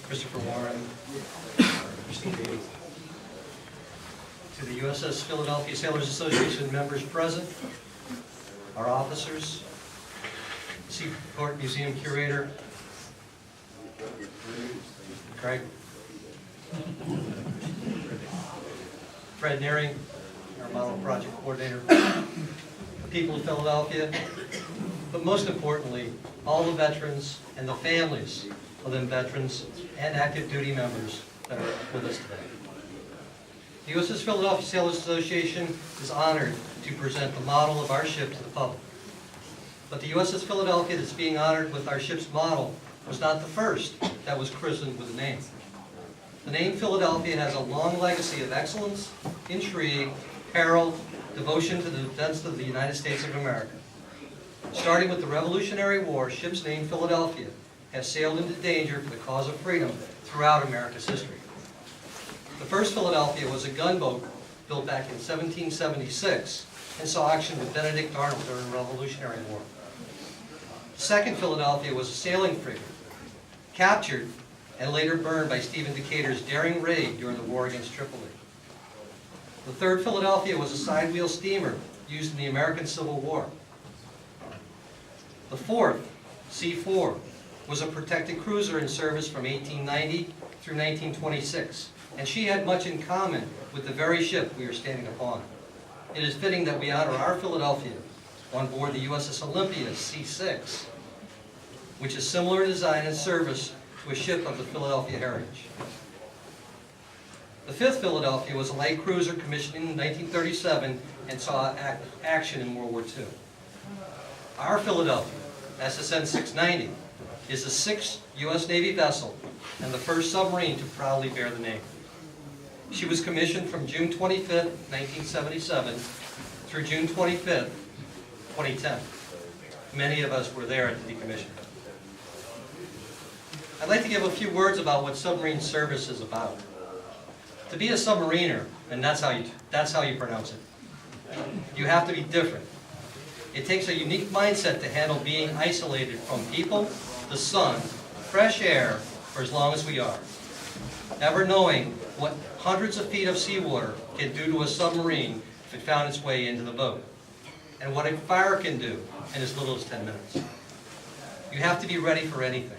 Christopher Warren, Christine Beatty. To the USS Philadelphia Sailors Association members present, our officers, Seaport Museum Curator, Craig, Fred Nearing, our model project coordinator, the people of Philadelphia, but most importantly, all the veterans and the families of them veterans and active duty members that are with us today. The USS Philadelphia Sailors Association is honored to present the model of our ship to the public. But the USS Philadelphia that's being honored with our ship's model was not the first that was christened with a name. The name Philadelphia has a long legacy of excellence, intrigue, peril, devotion to the defense of the United States of America. Starting with the Revolutionary War, ships named Philadelphia have sailed into danger for the cause of freedom throughout America's history. The first Philadelphia was a gunboat built back in 1776 and saw action with Benedict Arnold during the Revolutionary War. The second Philadelphia was a sailing frigate, captured and later burned by Stephen Decatur's daring raid during the war against Tripoli. The third Philadelphia was a side-wheel steamer used in the American Civil War. The fourth, C4, was a protected cruiser in service from 1890 through 1926, and she had much in common with the very ship we are standing upon. It is fitting that we honor our Philadelphia on board the USS Olympia C6, which is similar in design and service to a ship of the Philadelphia heritage. The fifth Philadelphia was a light cruiser commissioned in 1937 and saw action in World War II. Our Philadelphia, SSN 690, is the sixth U.S. Navy vessel and the first submarine to proudly bear the name. She was commissioned from June 25th, 1977 through June 25th, 2010. Many of us were there at the decommissioning. I'd like to give a few words about what submarine service is about. To be a submariner, and that's how you pronounce it, you have to be different. It takes a unique mindset to handle being isolated from people, the sun, fresh air for as long as we are. Never knowing what hundreds of feet of seawater can do to a submarine if it found its way into the boat, and what a fire can do in as little as 10 minutes. You have to be ready for anything.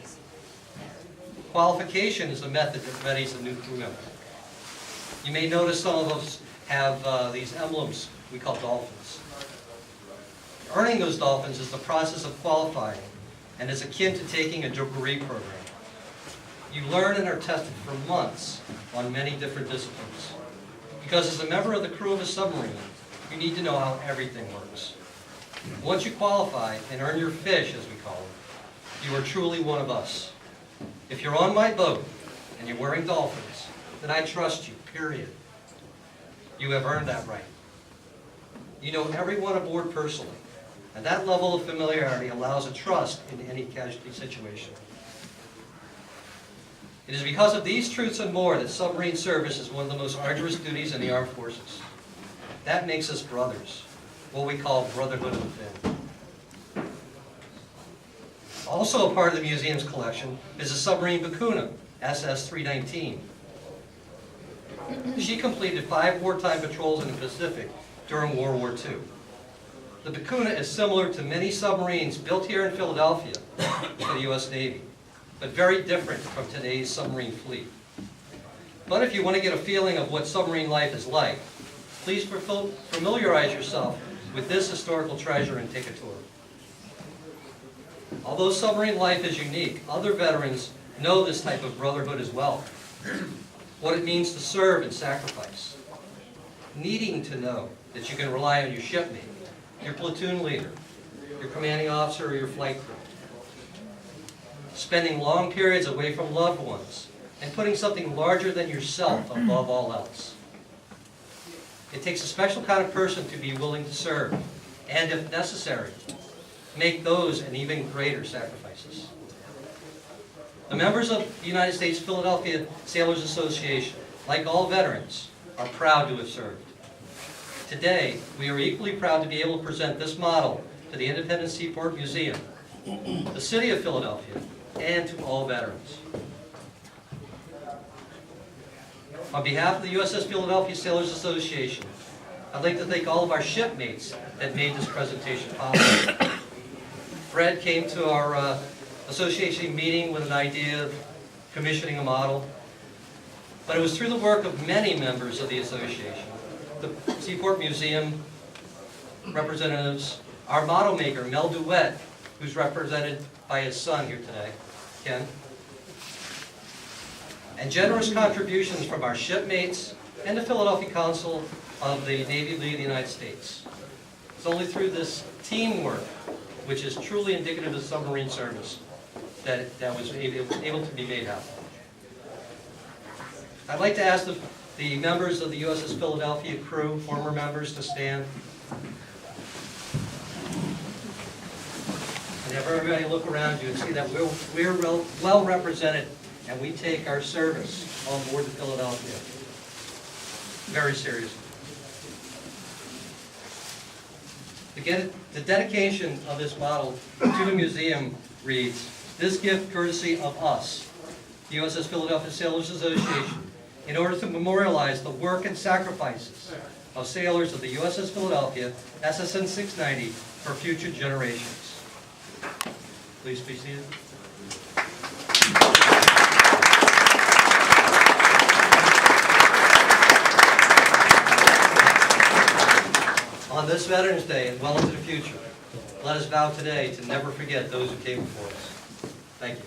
Qualification is the method that readies a new crew member. You may notice some of us have these emblems we call dolphins. Earning those dolphins is the process of qualifying and is akin to taking a degree program. You learn and are tested for months on many different disciplines. Because as a member of the crew of a submarine, you need to know how everything works. Once you qualify and earn your fish, as we call it, you are truly one of us. If you're on my boat and you're wearing dolphins, then I trust you, period. You have earned that right. You know everyone aboard personally, and that level of familiarity allows a trust in any casualty situation. It is because of these truths and more that submarine service is one of the most arduous duties in the armed forces. That makes us brothers, what we call brotherhood of the fin. Also a part of the museum's collection is a submarine Bakuna, SS 319. She completed 5 wartime patrols in the Pacific during World War II. The Bakuna is similar to many submarines built here in Philadelphia for the U.S. Navy, but very different from today's submarine fleet. But if you want to get a feeling of what submarine life is like, please familiarize yourself with this historical treasure and take a tour. Although submarine life is unique, other veterans know this type of brotherhood as well. What it means to serve and sacrifice. Needing to know that you can rely on your shipmate, your platoon leader, your commanding officer, or your flight crew. Spending long periods away from loved ones and putting something larger than yourself above all else. It takes a special kind of person to be willing to serve, and if necessary, make those and even greater sacrifices. The members of the United States Philadelphia Sailors Association, like all veterans, are proud to have served. Today, we are equally proud to be able to present this model to the Independence Seaport Museum, the city of Philadelphia, and to all veterans. On behalf of the USS Philadelphia Sailors Association, I'd like to thank all of our shipmates that made this presentation possible. Fred came to our association meeting with an idea of commissioning a model, but it was through the work of many members of the association, the Seaport Museum representatives, our model maker, Mel DeWitt, who's represented by his son here today, Ken, and generous contributions from our shipmates and the Philadelphia Council of the Navy League of the United States. It's only through this teamwork, which is truly indicative of submarine service, that was able to be made happen. I'd like to ask the members of the USS Philadelphia crew, former members, to stand. And have everybody look around you and see that we're well represented, and we take our service on board the Philadelphia very seriously. The dedication of this model to the museum reads, "This gift courtesy of us, the USS Philadelphia Sailors Association, in order to memorialize the work and sacrifices of sailors of the USS Philadelphia, SSN 690, for future generations." Please be seated. On this Veterans Day and well into the future, let us vow today to never forget those who came before us. Thank you.